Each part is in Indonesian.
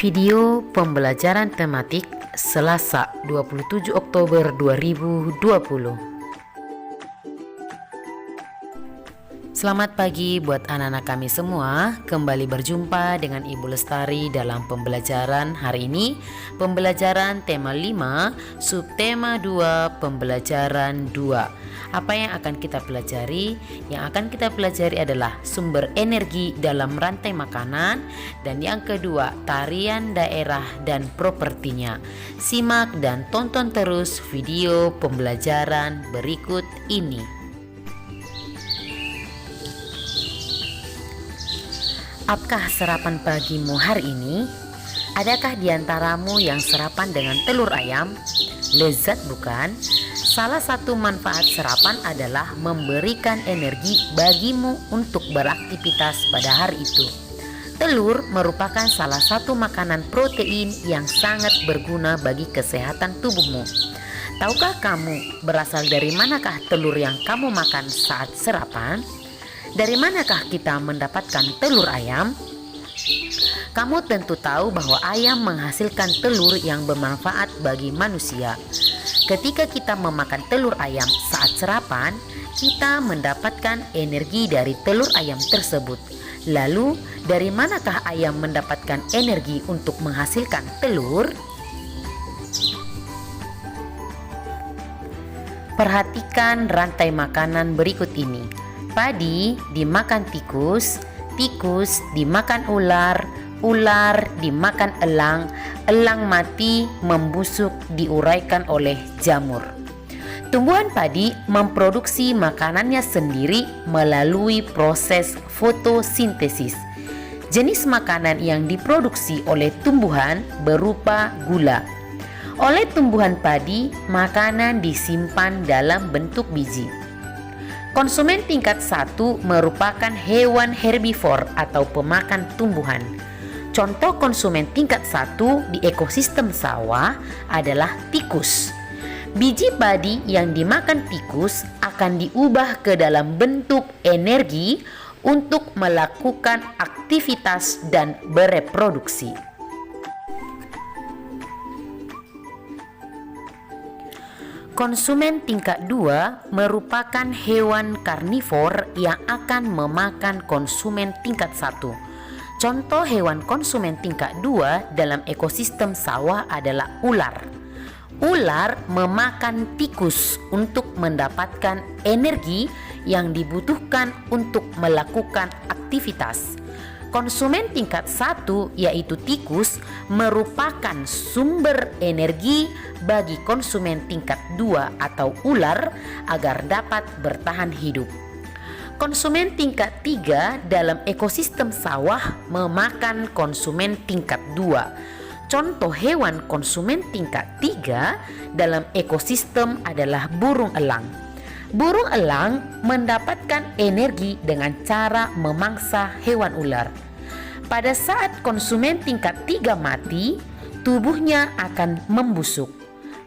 Video pembelajaran tematik Selasa 27 Oktober 2020. Selamat pagi buat anak-anak kami semua. Kembali berjumpa dengan Ibu Lestari dalam pembelajaran hari ini. Pembelajaran tema 5, subtema 2, pembelajaran 2. Apa yang akan kita pelajari? Yang akan kita pelajari adalah sumber energi dalam rantai makanan. Dan yang kedua, tarian daerah dan propertinya. Simak dan tonton terus video pembelajaran berikut ini. Apakah sarapan pagimu hari ini? Adakah di antaramu yang sarapan dengan telur ayam? Lezat bukan? Salah satu manfaat sarapan adalah memberikan energi bagimu untuk beraktivitas pada hari itu. Telur merupakan salah satu makanan protein yang sangat berguna bagi kesehatan tubuhmu. Tahukah kamu berasal dari manakah telur yang kamu makan saat sarapan? Dari manakah kita mendapatkan telur ayam? Kamu tentu tahu bahwa ayam menghasilkan telur yang bermanfaat bagi manusia. Ketika kita memakan telur ayam saat sarapan, kita mendapatkan energi dari telur ayam tersebut. Lalu, dari manakah ayam mendapatkan energi untuk menghasilkan telur? Perhatikan rantai makanan berikut ini. Padi dimakan tikus, tikus dimakan ular, ular dimakan elang, elang mati membusuk diuraikan oleh jamur. Tumbuhan padi memproduksi makanannya sendiri melalui proses fotosintesis. Jenis makanan yang diproduksi oleh tumbuhan berupa gula. Oleh tumbuhan padi, makanan disimpan dalam bentuk biji. Konsumen tingkat 1 merupakan hewan herbivor atau pemakan tumbuhan. Contoh konsumen tingkat 1 di ekosistem sawah adalah tikus. Biji padi yang dimakan tikus akan diubah ke dalam bentuk energi untuk melakukan aktivitas dan bereproduksi. Konsumen tingkat 2 merupakan hewan karnivor yang akan memakan konsumen tingkat 1. Contoh hewan konsumen tingkat 2 dalam ekosistem sawah adalah ular. Ular memakan tikus untuk mendapatkan energi yang dibutuhkan untuk melakukan aktivitas. Konsumen tingkat 1 yaitu tikus merupakan sumber energi bagi konsumen tingkat 2 atau ular agar dapat bertahan hidup. Konsumen tingkat 3 dalam ekosistem sawah memakan konsumen tingkat 2. Contoh hewan konsumen tingkat 3 dalam ekosistem adalah burung elang. Burung elang mendapatkan energi dengan cara memangsa hewan ular. Pada saat konsumen tingkat 3 mati, tubuhnya akan membusuk.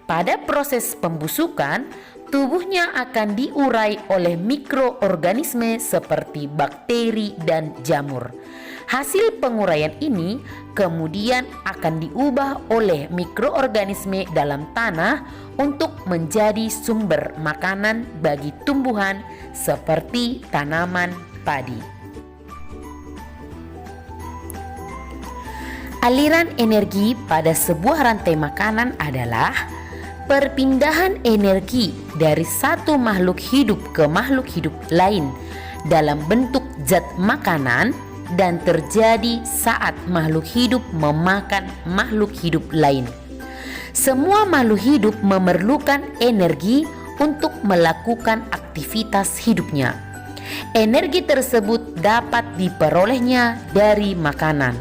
Pada proses pembusukan, tubuhnya akan diurai oleh mikroorganisme seperti bakteri dan jamur. Hasil penguraian ini kemudian akan diubah oleh mikroorganisme dalam tanah untuk menjadi sumber makanan bagi tumbuhan seperti tanaman padi. Aliran energi pada sebuah rantai makanan adalah perpindahan energi dari satu makhluk hidup ke makhluk hidup lain dalam bentuk zat makanan dan terjadi saat makhluk hidup memakan makhluk hidup lain. Semua makhluk hidup memerlukan energi untuk melakukan aktivitas hidupnya. Energi tersebut dapat diperolehnya dari makanan.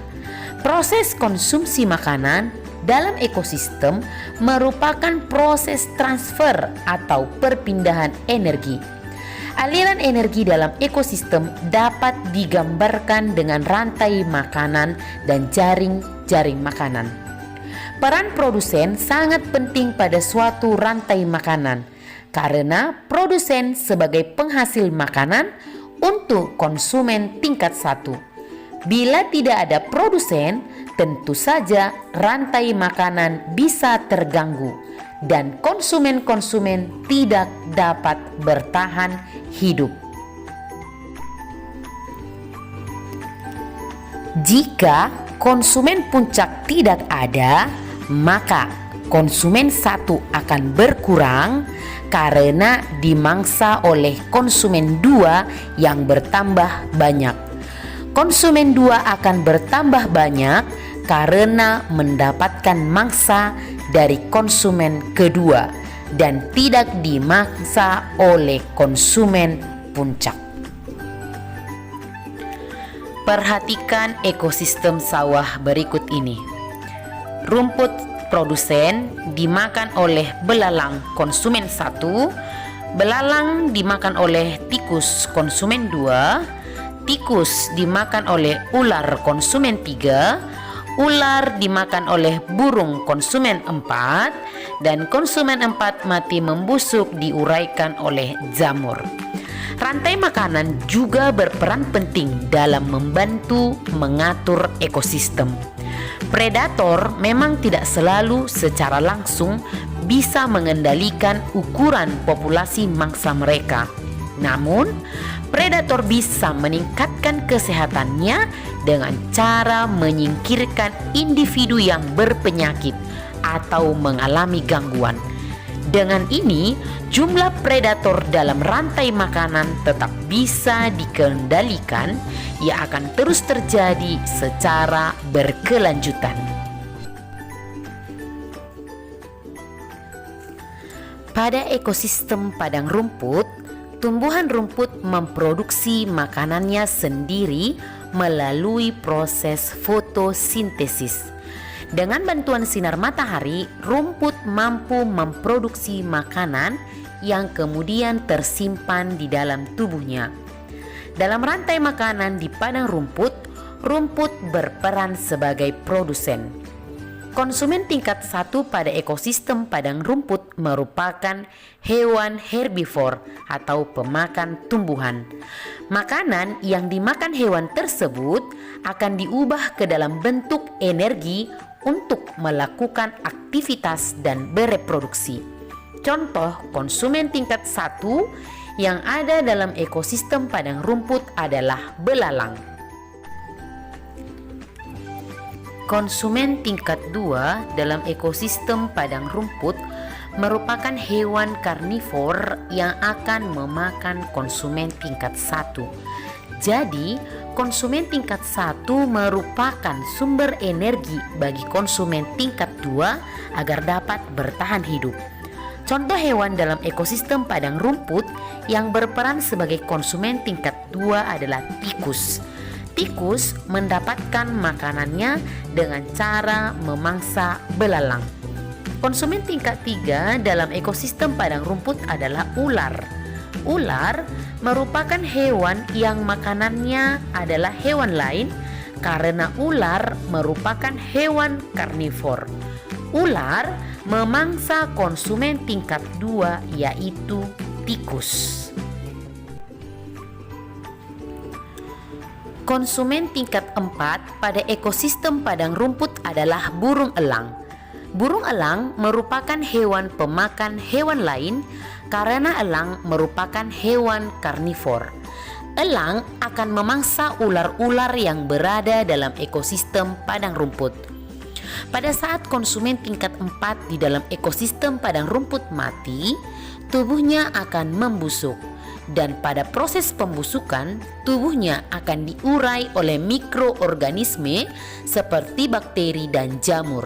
Proses konsumsi makanan dalam ekosistem merupakan proses transfer atau perpindahan energi. Aliran energi dalam ekosistem dapat digambarkan dengan rantai makanan dan jaring-jaring makanan. Peran produsen sangat penting pada suatu rantai makanan karena produsen sebagai penghasil makanan untuk konsumen tingkat 1. Bila tidak ada produsen, tentu saja rantai makanan bisa terganggu dan konsumen-konsumen tidak dapat bertahan hidup. Jika konsumen puncak tidak ada, maka konsumen satu akan berkurang karena dimangsa oleh konsumen dua yang bertambah banyak. Konsumen dua akan bertambah banyak karena mendapatkan mangsa dari konsumen kedua dan tidak dimangsa oleh konsumen puncak. Perhatikan ekosistem sawah berikut ini. Rumput produsen dimakan oleh belalang konsumen satu, belalang dimakan oleh tikus konsumen dua, tikus dimakan oleh ular konsumen 3, ular dimakan oleh burung konsumen 4, dan konsumen 4 mati membusuk diuraikan oleh jamur. Rantai makanan juga berperan penting dalam membantu mengatur ekosistem. Predator memang tidak selalu secara langsung bisa mengendalikan ukuran populasi mangsa mereka. Namun, predator bisa meningkatkan kesehatannya dengan cara menyingkirkan individu yang berpenyakit atau mengalami gangguan. Dengan ini, jumlah predator dalam rantai makanan tetap bisa dikendalikan, ia akan terus terjadi secara berkelanjutan. Pada ekosistem padang rumput, tumbuhan rumput memproduksi makanannya sendiri melalui proses fotosintesis. Dengan bantuan sinar matahari, rumput mampu memproduksi makanan yang kemudian tersimpan di dalam tubuhnya. Dalam rantai makanan di padang rumput, rumput berperan sebagai produsen. Konsumen tingkat 1 pada ekosistem padang rumput merupakan hewan herbivor atau pemakan tumbuhan. Makanan yang dimakan hewan tersebut akan diubah ke dalam bentuk energi untuk melakukan aktivitas dan bereproduksi. Contoh konsumen tingkat 1 yang ada dalam ekosistem padang rumput adalah belalang. Konsumen tingkat 2 dalam ekosistem padang rumput merupakan hewan karnivor yang akan memakan konsumen tingkat 1. Jadi, konsumen tingkat 1 merupakan sumber energi bagi konsumen tingkat 2 agar dapat bertahan hidup. Contoh hewan dalam ekosistem padang rumput yang berperan sebagai konsumen tingkat 2 adalah tikus. Tikus mendapatkan makanannya dengan cara memangsa belalang. Konsumen tingkat 3 dalam ekosistem padang rumput adalah ular. Ular merupakan hewan yang makanannya adalah hewan lain karena ular merupakan hewan karnivor. Ular memangsa konsumen tingkat 2 yaitu tikus. Konsumen tingkat 4 pada ekosistem padang rumput adalah burung elang. Burung elang merupakan hewan pemakan hewan lain karena elang merupakan hewan karnivor. Elang akan memangsa ular-ular yang berada dalam ekosistem padang rumput. Pada saat konsumen tingkat 4 di dalam ekosistem padang rumput mati, tubuhnya akan membusuk. Dan pada proses pembusukan, tubuhnya akan diurai oleh mikroorganisme seperti bakteri dan jamur.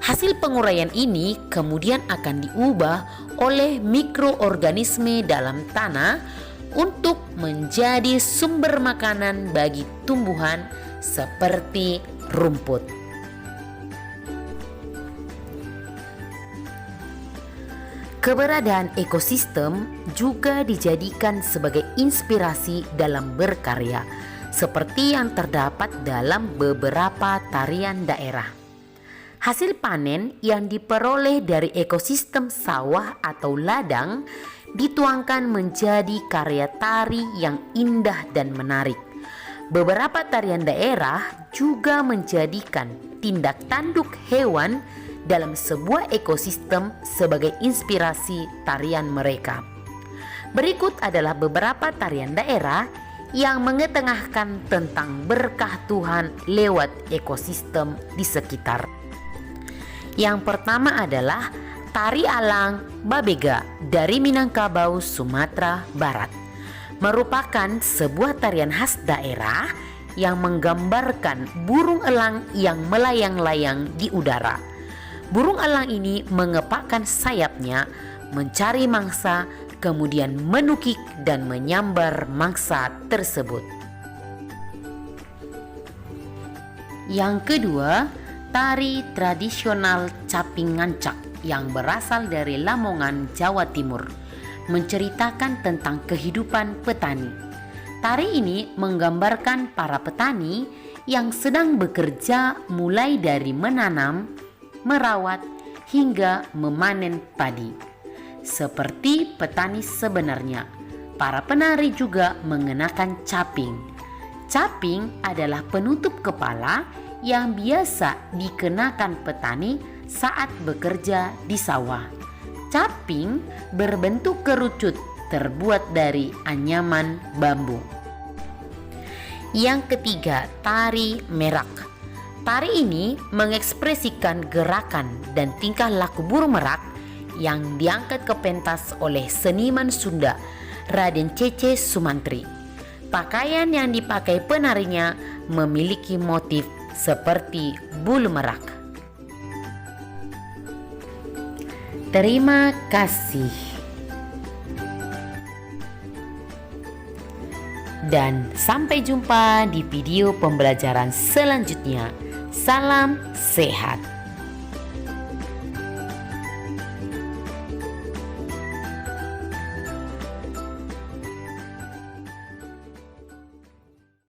Hasil penguraian ini kemudian akan diubah oleh mikroorganisme dalam tanah untuk menjadi sumber makanan bagi tumbuhan seperti rumput. Keberadaan ekosistem juga dijadikan sebagai inspirasi dalam berkarya, seperti yang terdapat dalam beberapa tarian daerah. Hasil panen yang diperoleh dari ekosistem sawah atau ladang dituangkan menjadi karya tari yang indah dan menarik. Beberapa tarian daerah juga menjadikan tindak tanduk hewan dalam sebuah ekosistem sebagai inspirasi tarian mereka. Berikut adalah beberapa tarian daerah yang mengetengahkan tentang berkah Tuhan lewat ekosistem di sekitar. Yang pertama adalah tari alang Babega dari Minangkabau, Sumatera Barat. Merupakan sebuah tarian khas daerah yang menggambarkan burung elang yang melayang-layang di udara. Burung elang ini mengepakkan sayapnya mencari mangsa, kemudian menukik dan menyambar mangsa tersebut. Yang kedua, tari tradisional Caping Ngancak yang berasal dari Lamongan, Jawa Timur, menceritakan tentang kehidupan petani. Tari ini menggambarkan para petani yang sedang bekerja mulai dari menanam, merawat, hingga memanen padi. Seperti petani sebenarnya, para penari juga mengenakan caping. Caping adalah penutup kepala yang biasa dikenakan petani saat bekerja di sawah. Caping berbentuk kerucut terbuat dari anyaman bambu. Yang ketiga, tari merak. Tari ini mengekspresikan gerakan dan tingkah laku burung merak yang diangkat ke pentas oleh seniman Sunda, Raden Cece Sumantri. Pakaian yang dipakai penarinya memiliki motif seperti bulu merak. Terima kasih. Dan sampai jumpa di video pembelajaran selanjutnya. Salam sehat.